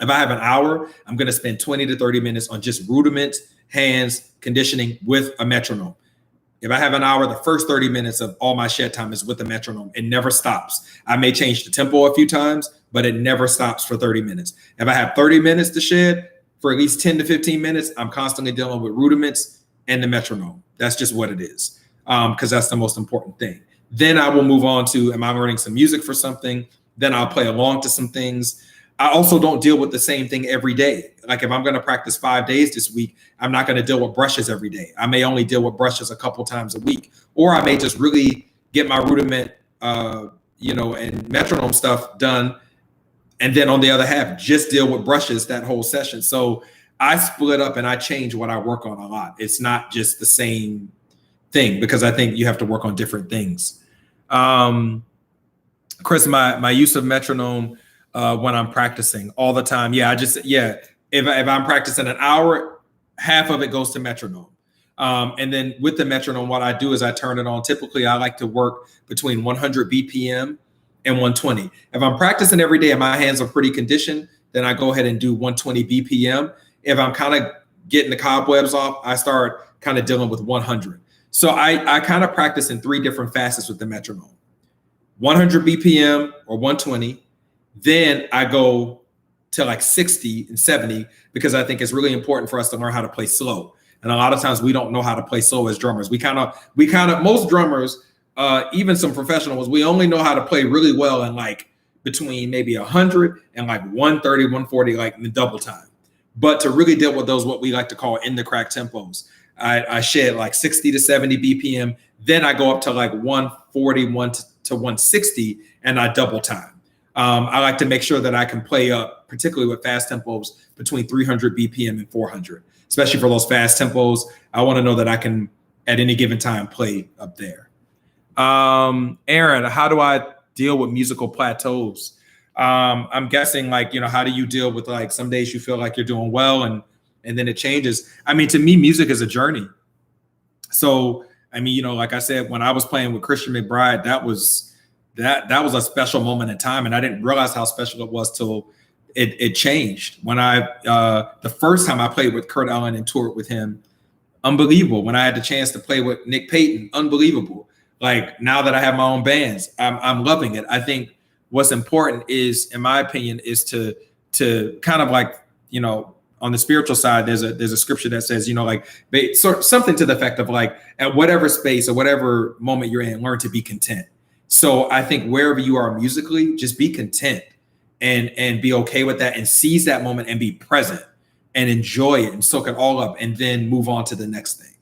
if I have an hour, I'm going to spend 20 to 30 minutes on just rudiments, hands, conditioning with a metronome. If I have an hour, the first 30 minutes of all my shed time is with the metronome. It never stops. I may change the tempo a few times, but it never stops for 30 minutes. If I have 30 minutes to shed, for at least 10 to 15 minutes, I'm constantly dealing with rudiments and the metronome. That's just what it is, because that's the most important thing. Then I will move on to, am I learning some music for something? Then I'll play along to some things. I also don't deal with the same thing every day. Like if I'm going to practice 5 days this week, I'm not going to deal with brushes every day. I may only deal with brushes a couple times a week, or I may just really get my rudiment, and metronome stuff done. And then on the other half, just deal with brushes that whole session. So I split up and I change what I work on a lot. It's not just the same thing, because I think you have to work on different things. Chris, my use of metronome when I'm practicing all the time. If I'm practicing an hour, half of it goes to metronome. And then with the metronome, what I do is I turn it on. Typically, I like to work between 100 BPM and 120. If I'm practicing every day and my hands are pretty conditioned, then I go ahead and do 120 BPM. If I'm kind of getting the cobwebs off, I start kind of dealing with 100. So I kind of practice in 3 different facets with the metronome. 100 BPM or 120. Then I go to like 60 and 70, because I think it's really important for us to learn how to play slow. And a lot of times we don't know how to play slow as drummers. We kind of, most drummers, even some professionals, we only know how to play really well in like between maybe 100 and like 130, 140, like in the double time. But to really deal with those, what we like to call in the crack tempos, I shed like 60 to 70 BPM. Then I go up to like 140, to 160, and I double time. I like to make sure that I can play up particularly with fast tempos between 300 BPM and 400, especially for those fast tempos. I want to know that I can at any given time play up there. Aaron, how do I deal with musical plateaus? I'm guessing like, how do you deal with like some days you feel like you're doing well and then it changes? I mean, to me, music is a journey. So, I mean, like I said, when I was playing with Christian McBride, that was a special moment in time. And I didn't realize how special it was till it changed. When the first time I played with Kurt Allen and toured with him, unbelievable. When I had the chance to play with Nick Payton, unbelievable. Like now that I have my own bands, I'm loving it. I think what's important is, in my opinion, is to kind of like, on the spiritual side, there's a scripture that says, something to the effect of like, at whatever space or whatever moment you're in, learn to be content. So I think wherever you are musically, just be content and be okay with that and seize that moment and be present and enjoy it and soak it all up and then move on to the next thing.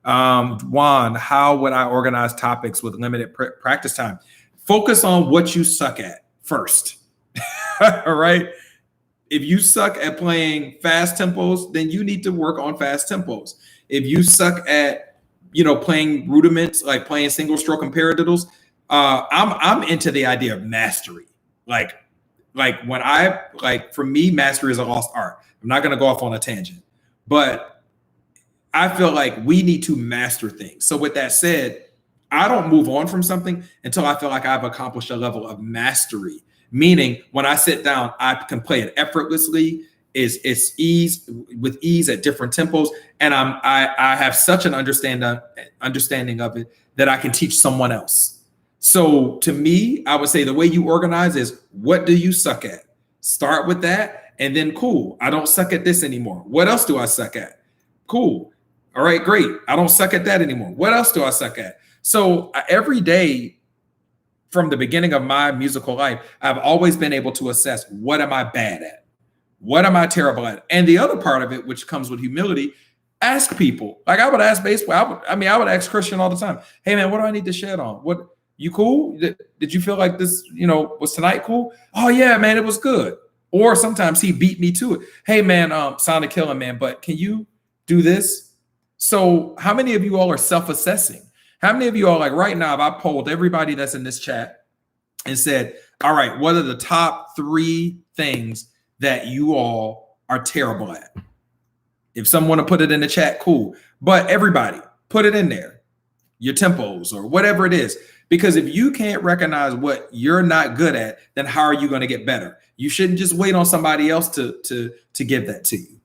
Juan, how would I organize topics with limited practice time? Focus on what you suck at first. All right. If you suck at playing fast tempos, then you need to work on fast tempos. If you suck at, playing rudiments, like playing single stroke and paradiddles, I'm into the idea of mastery. Like for me, mastery is a lost art. I'm not going to go off on a tangent, but I feel like we need to master things. So with that said, I don't move on from something until I feel like I've accomplished a level of mastery. Meaning when I sit down, I can play it effortlessly. It's with ease at different tempos. And I have such an understanding of it that I can teach someone else. So to me, I would say the way you organize is, what do you suck at? Start with that. And then cool, I don't suck at this anymore. What else do I suck at? Cool. All right, great. I don't suck at that anymore. What else do I suck at? So every day from the beginning of my musical life, I've always been able to assess, what am I bad at? What am I terrible at? And the other part of it, which comes with humility, ask people. Like I would ask baseball. I would ask Christian all the time. Hey man, what do I need to shed on? What, you cool? Did you feel like this, was tonight cool? Oh yeah, man, it was good. Or sometimes he beat me to it. Hey man, sounded killing, man, but can you do this? So how many of you all are self-assessing? How many of you all, like right now, if I polled everybody that's in this chat and said, all right, what are the top 3 things that you all are terrible at? If someone want to put it in the chat, cool. But everybody, put it in there, your tempos or whatever it is. Because if you can't recognize what you're not good at, then how are you going to get better? You shouldn't just wait on somebody else to give that to you.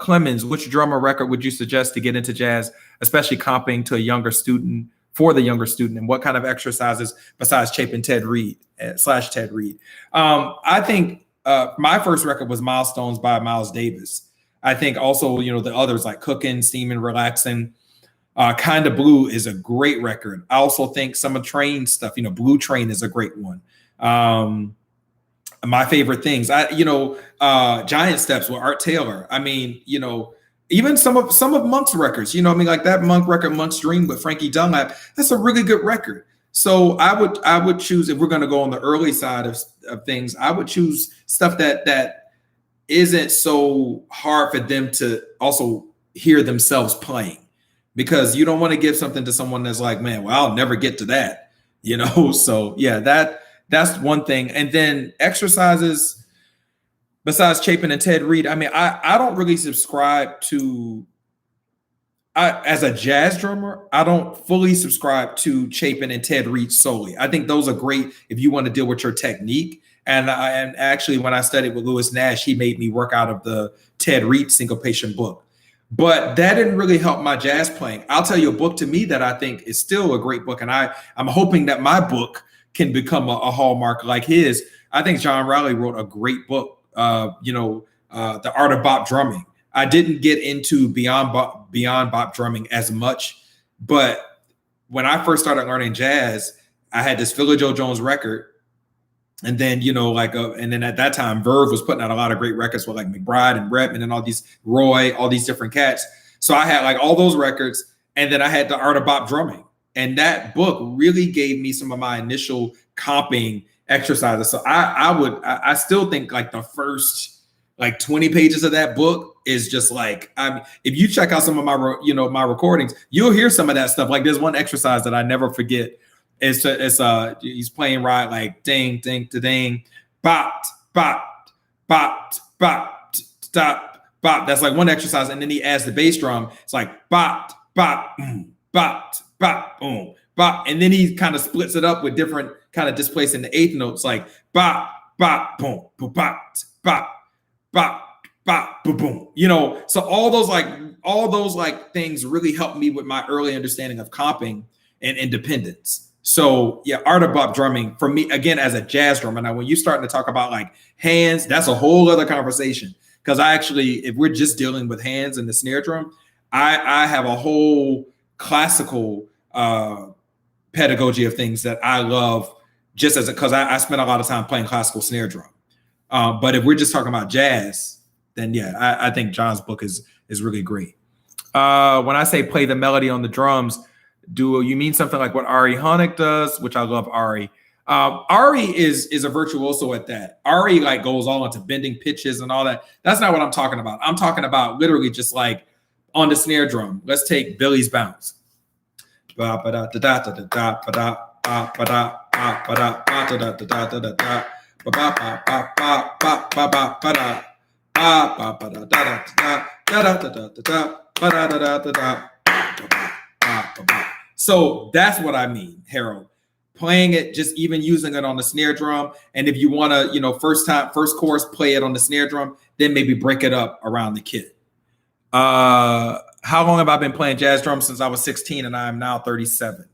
Clemens, which drummer record would you suggest to get into jazz, especially comping to a younger student, for the younger student, and what kind of exercises besides Chapin Ted Reed / Ted Reed? I think my first record was Milestones by Miles Davis. I think also, the others like Cooking, Steaming, Relaxing, Kinda Blue is a great record. I also think some of Train stuff, Blue Train is a great one. My favorite things, Giant Steps with Art Taylor. I mean, even some of Monk's records, like that Monk record, Monk's Dream with Frankie Dunlap, that's a really good record. So I would choose, if we're going to go on the early side of things, I would choose stuff that isn't so hard for them to also hear themselves playing, because you don't want to give something to someone that's like, man, well, I'll never get to that, So yeah, that's one thing. And then exercises besides Chapin and Ted Reed. I mean, I don't really subscribe to, as a jazz drummer, I don't fully subscribe to Chapin and Ted Reed solely. I think those are great if you want to deal with your technique. And actually, when I studied with Lewis Nash, he made me work out of the Ted Reed syncopation book. But that didn't really help my jazz playing. I'll tell you a book to me that I think is still a great book. And I'm hoping that my book can become a hallmark like his. I think John Riley wrote a great book, The Art of Bop Drumming. I didn't get into beyond bop drumming as much, but when I first started learning jazz, I had this Philly Joe Jones record. And then, and then at that time, Verve was putting out a lot of great records with like McBride and Redman and all these Roy, all these different cats. So I had like all those records. And then I had The Art of Bop Drumming. And that book really gave me some of my initial comping exercises. So I still think like the first like 20 pages of that book is just like, if you check out some of my, my recordings, you'll hear some of that stuff. Like there's one exercise that I never forget. It's he's playing right, like ding, ding, ding, bop, bop, bop, bop, stop, bop. That's like one exercise. And then he adds the bass drum. It's like bop, bop, bop, bop, boom, bop. And then he kind of splits it up with different kind of displacing the eighth notes, like bop, bop, boom, boom, bop, bop, bop, bop, boom, boom. So all those things really helped me with my early understanding of comping and independence. So yeah, art of bop drumming for me, again, as a jazz drummer. Now, when you're starting to talk about like hands, that's a whole other conversation. Because if we're just dealing with hands and the snare drum, I have a whole classical pedagogy of things that I love just because I spent a lot of time playing classical snare drum. But if we're just talking about jazz, then yeah, I think John's book is really great. When I say play the melody on the drums, do you mean something like what Ari Honeck does, which I love Ari. Ari is a virtuoso at that. Ari like goes all into bending pitches and all that. That's not what I'm talking about. I'm talking about literally just like on the snare drum. Let's take Billy's Bounce. So that's what I mean, Harold. Playing it, just even using it on the snare drum. And if you want to, first chorus, play it on the snare drum, then maybe break it up around the kit. How long have I been playing jazz drums? Since I was 16 and I am now 37.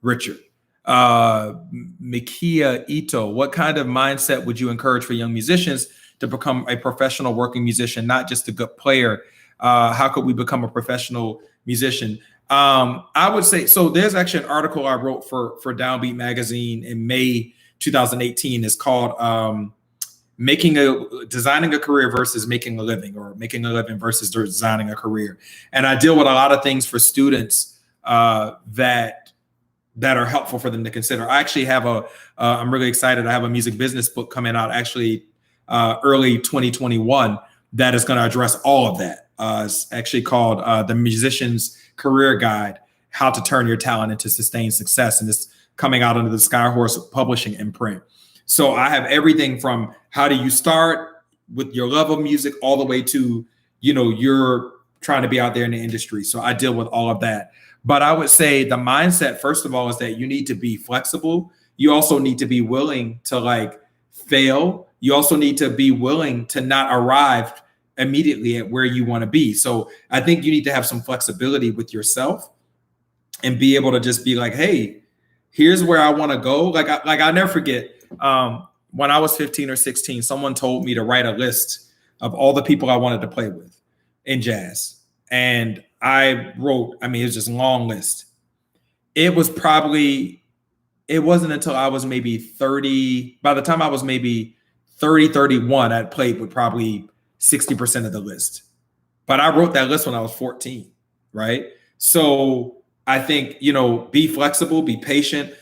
Richard. Mikia Ito, what kind of mindset would you encourage for young musicians to become a professional working musician, not just a good player? How could we become a professional musician? I would say, so there's actually an article I wrote for Downbeat Magazine in May 2018. It's called Designing a Career versus Making a Living, or Making a Living versus Designing a Career. And I deal with a lot of things for students that are helpful for them to consider. I actually have I'm really excited. I have a music business book coming out actually early 2021 that is going to address all of that. It's actually called The Musician's Career Guide, How to Turn Your Talent into Sustained Success. And it's coming out under the Skyhorse Publishing imprint. So I have everything from how do you start with your love of music all the way to, you're trying to be out there in the industry. So I deal with all of that. But I would say the mindset, first of all, is that you need to be flexible. You also need to be willing to like fail. You also need to be willing to not arrive immediately at where you want to be. So I think you need to have some flexibility with yourself and be able to just be like, hey, here's where I want to go. Like I'll never forget when I was 15 or 16, someone told me to write a list of all the people I wanted to play with in jazz. And I wrote, it was just a long list. It wasn't until I was maybe 30. By the time I was maybe 30, 31, I'd played with probably 60% of the list. But I wrote that list when I was 14, right? So I think, be flexible, be patient,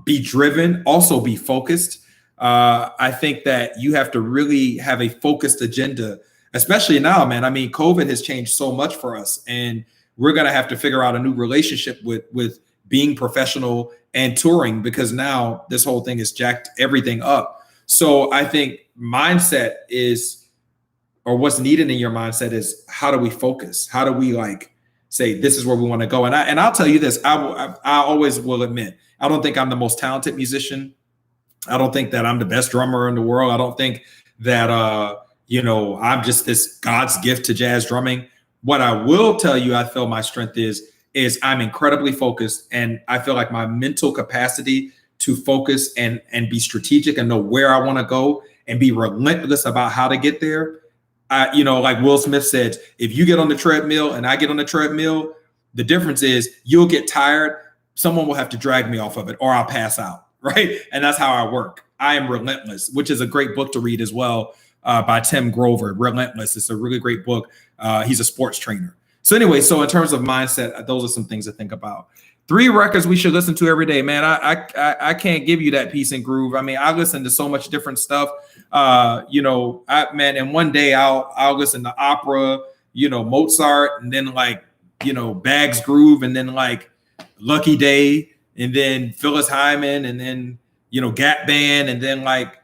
be driven, also be focused. I think that you have to really have a focused agenda, especially now, man. COVID has changed so much for us, and we're going to have to figure out a new relationship with being professional and touring, because now this whole thing has jacked everything up. So I think mindset or what's needed in your mindset is, how do we focus? How do we say, this is where we want to go? And I'll tell you this, I always will admit, I don't think I'm the most talented musician. I don't think that I'm the best drummer in the world. I don't think that, I'm just this God's gift to jazz drumming. What I will tell you, I feel my strength is I'm incredibly focused, and I feel like my mental capacity to focus and be strategic and know where I want to go and be relentless about how to get there. Like Will Smith said, if you get on the treadmill and I get on the treadmill, the difference is you'll get tired. Someone will have to drag me off of it, or I'll pass out, right? And that's how I work. I am relentless, which is a great book to read as well, by Tim Grover, Relentless. It's a really great book. He's a sports trainer. So anyway, so in terms of mindset, those are some things to think about. 3 records we should listen to every day, man. I can't give you that peace and groove. I mean, I listen to so much different stuff. And one day I'll listen to opera, Mozart, and then like, Bags Groove, and then like Lucky Day, and then Phyllis Hyman, and then, Gap Band, and then like,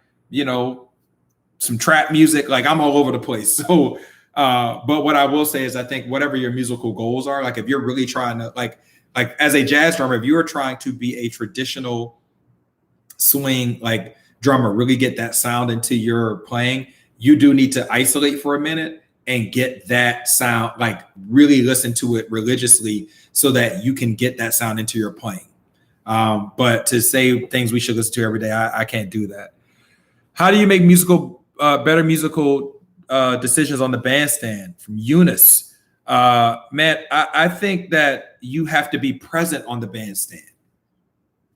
some trap music. Like I'm all over the place. So, but what I will say is I think whatever your musical goals are, like if you're really trying to like as a jazz drummer, if you're trying to be a traditional swing like drummer, really get that sound into your playing, you do need to isolate for a minute and get that sound, like really listen to it religiously so that you can get that sound into your playing. But to say things we should listen to every day, I can't do that. How do you make better musical decisions on the bandstand? From Eunice. Man, I think that you have to be present on the bandstand.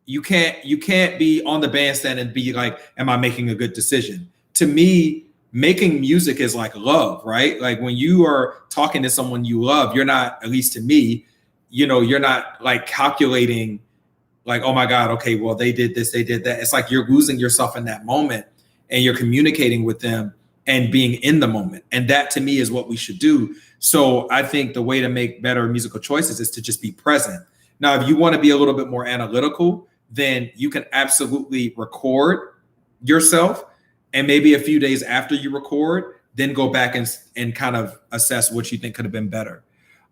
You can't be on the bandstand and be like, am I making a good decision? To me, making music is like love, right? Like when you are talking to someone you love, you're not, at least to me, you're not like calculating like, oh my God, okay, well, they did this, they did that. It's like you're losing yourself in that moment and you're communicating with them and being in the moment. And that to me is what we should do. So I think the way to make better musical choices is to just be present. Now, if you want to be a little bit more analytical, then you can absolutely record yourself. And maybe a few days after you record, then go back and kind of assess what you think could have been better.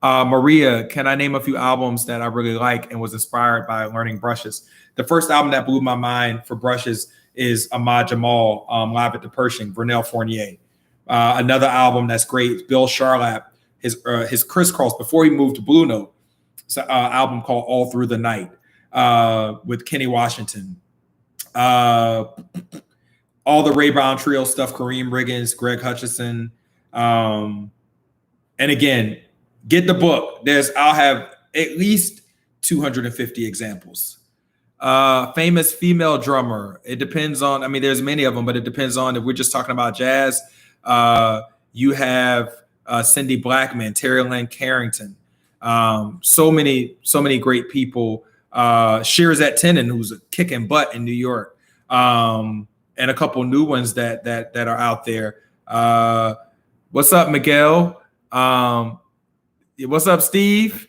Maria, can I name a few albums that I really like and was inspired by learning brushes? The first album that blew my mind for brushes is Ahmad Jamal, Live at the Pershing, Vernell Fournier. Another album that's great, Bill Charlap, his Crisscross, before he moved to Blue Note. It's an album called All Through the Night with Kenny Washington. All the Ray Brown Trio stuff, Kareem Riggins, Greg Hutchison. And again, get the book. I'll have at least 250 examples. Famous female drummer. It depends on, I mean, there's many of them, but it depends on if we're just talking about jazz. You have Cindy Blackman, Terry Lynn Carrington. So many great people. Shirzat Tenen, who's kicking butt in New York. And a couple new ones that are out there. What's up, Miguel? What's up, Steve?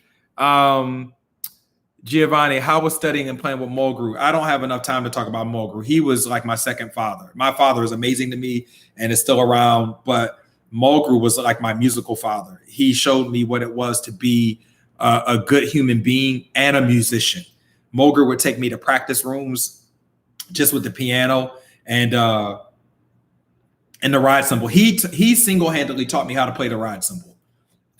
Giovanni, how was studying and playing with Mulgrew? I don't have enough time to talk about Mulgrew. He was like my second father. My father is amazing to me and is still around, but Mulgrew was like my musical father. He showed me what it was to be a good human being and a musician. Mulgrew would take me to practice rooms just with the piano and the ride cymbal. He single-handedly taught me how to play the ride cymbal.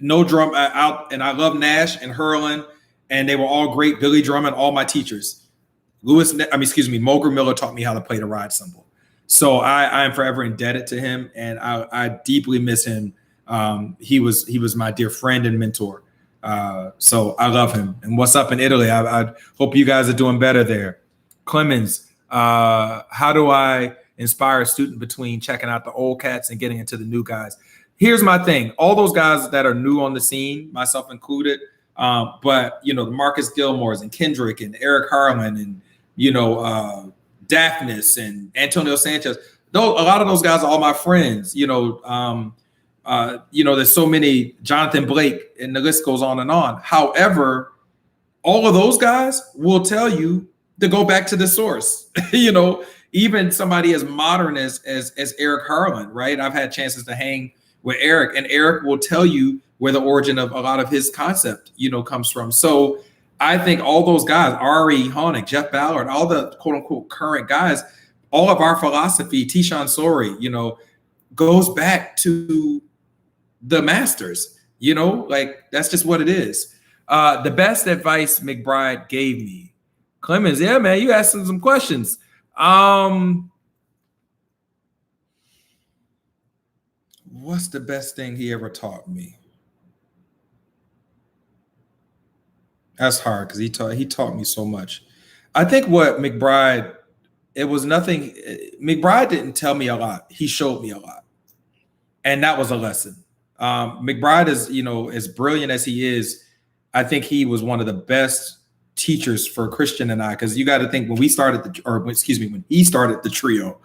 No drum out, and I love Nash and Hurlin, and they were all great. Billy Drummond, all my teachers. Mulgrew Miller taught me how to play the ride cymbal. So I am forever indebted to him, and I deeply miss him. He was my dear friend and mentor. So I love him. And what's up in Italy? I hope you guys are doing better there. Clemens, how do I inspire a student between checking out the old cats and getting into the new guys? Here's my thing. All those guys that are new on the scene, myself included, but the Marcus Gilmores and Kendrick and Eric Harlan and Daphnis and Antonio Sanchez. A lot of those guys are all my friends. There's so many, Jonathan Blake, and the list goes on and on. However, all of those guys will tell you to go back to the source. Even somebody as modern as Eric Harlan, right? I've had chances to hang with Eric, and Eric will tell you where the origin of a lot of his concept, comes from. So I think all those guys, Ari Honig, Jeff Ballard, all the quote unquote current guys, all of our philosophy, Tishan Sori, goes back to the masters, that's just what it is. The best advice McBride gave me, Clemens, yeah, man, you asked him some questions. What's the best thing he ever taught me? That's hard because he taught me so much. I think what McBride, it was nothing. McBride didn't tell me a lot. He showed me a lot. And that was a lesson. McBride is, as brilliant as he is, I think he was one of the best teachers for Christian and I, because you got to think when he started the trio,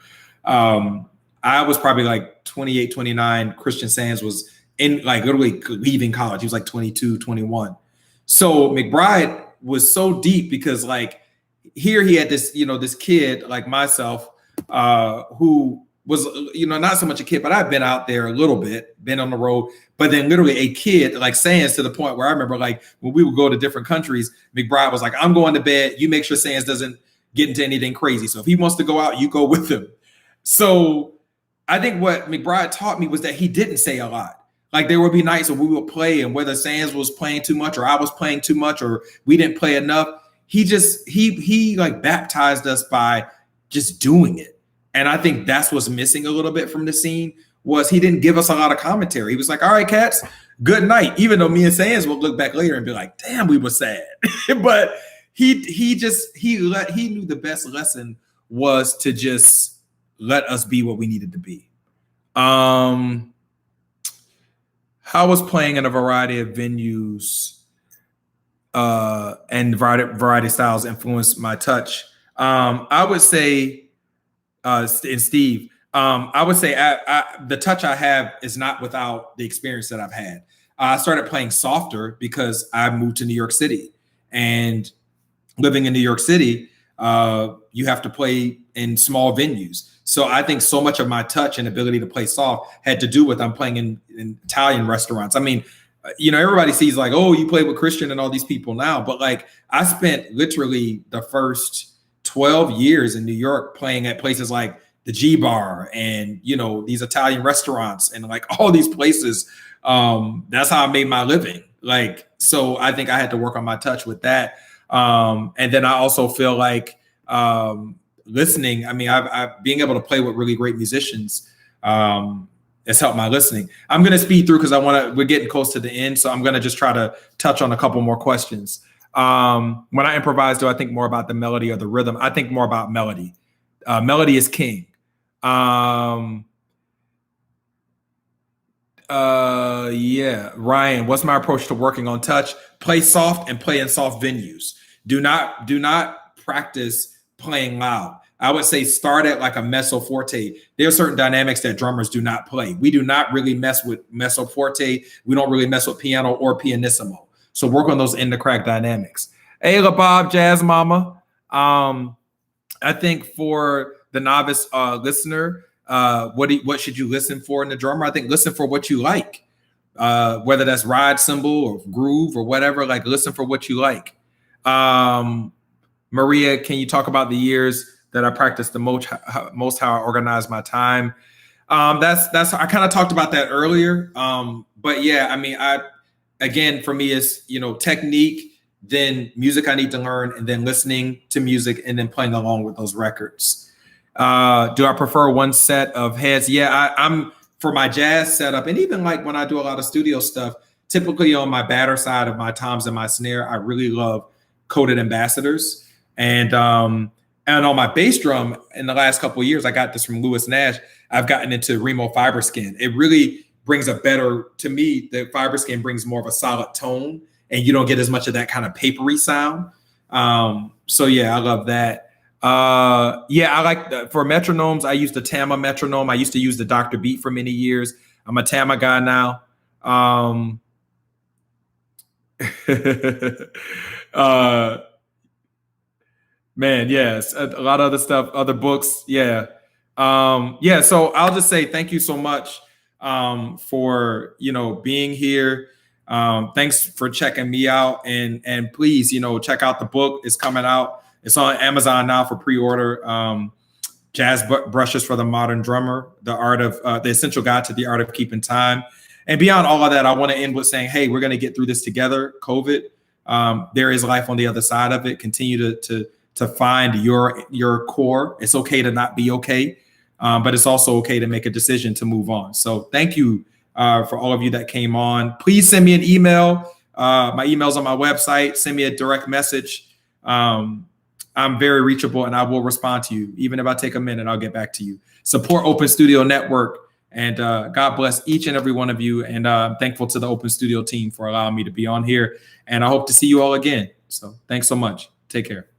I was probably like 28, 29. Christian Sands was in like literally leaving college. He was like 22, 21. So McBride was so deep because like here he had this, this kid like myself, who was, not so much a kid, but I've been out there a little bit, been on the road, but then literally a kid like Sands, to the point where I remember like when we would go to different countries, McBride was like, I'm going to bed. You make sure Sands doesn't get into anything crazy. So if he wants to go out, you go with him. So I think what McBride taught me was that he didn't say a lot. Like there would be nights where we would play, and whether Sands was playing too much or I was playing too much or we didn't play enough, he like baptized us by just doing it. And I think that's what's missing a little bit from the scene, was he didn't give us a lot of commentary. He was like, all right, cats, good night. Even though me and Sands will look back later and be like, damn, we were sad. But he knew the best lesson was to just let us be what we needed to be. How was playing in a variety of venues and variety of styles influenced my touch? I would say, and Steve, I would say the touch I have is not without the experience that I've had. I started playing softer because I moved to New York City, and living in New York City, you have to play in small venues. So I think so much of my touch and ability to play soft had to do with I'm playing in Italian restaurants. I mean, everybody sees like, oh, you play with Christian and all these people now, but like I spent literally the first 12 years in New York playing at places like the G Bar and, these Italian restaurants and like all these places. That's how I made my living. Like, so I think I had to work on my touch with that. And then I also feel like listening. I mean, I've being able to play with really great musicians has helped my listening. I'm going to speed through because we're getting close to the end. So I'm going to just try to touch on a couple more questions. When I improvise, do I think more about the melody or the rhythm? I think more about melody. Melody is king. Yeah. Ryan, what's my approach to working on touch? Play soft and play in soft venues. Do not practice playing loud. I would say start at like a mezzo forte. There are certain dynamics that drummers do not play. We do not really mess with mezzo forte. We don't really mess with piano or pianissimo. So work on those in the crack dynamics. Hey, Bob, Jazz Mama. I think for the novice listener, what should you listen for in the drummer? I think listen for what you like, whether that's ride cymbal or groove or whatever. Like listen for what you like. Maria, can you talk about the years that I practiced the most how I organize my time? That's I kind of talked about that earlier. But yeah, I mean, again, for me, it's, technique, then music I need to learn, and then listening to music, and then playing along with those records. Do I prefer one set of heads? Yeah, I'm for my jazz setup, and even like when I do a lot of studio stuff, typically on my batter side of my toms and my snare, I really love coated ambassadors. And on my bass drum, in the last couple of years, I got this from Lewis Nash. I've gotten into Remo fiber skin. It really brings to me, the fiber skin brings more of a solid tone, and you don't get as much of that kind of papery sound. So yeah, I love that. Yeah, I like for metronomes, I use the Tama metronome. I used to use the Dr. Beat for many years. I'm a Tama guy now. Man, yes, a lot of other stuff, other books. Yeah. Yeah. So I'll just say thank you so much for, being here. Thanks for checking me out, and please, check out the book. It's coming out. It's on Amazon now for pre-order. Jazz Brushes for the Modern Drummer, the Essential Guide to the Art of Keeping Time. And beyond all of that, I want to end with saying, hey, we're going to get through this together. COVID, there is life on the other side of it. Continue to find your core. It's okay to not be okay, but it's also okay to make a decision to move on. So thank you for all of you that came on. Please send me an email. My email's on my website. Send me a direct message. I'm very reachable, and I will respond to you. Even if I take a minute, I'll get back to you. Support Open Studio Network, and God bless each and every one of you. And I'm thankful to the Open Studio team for allowing me to be on here. And I hope to see you all again. So thanks so much. Take care.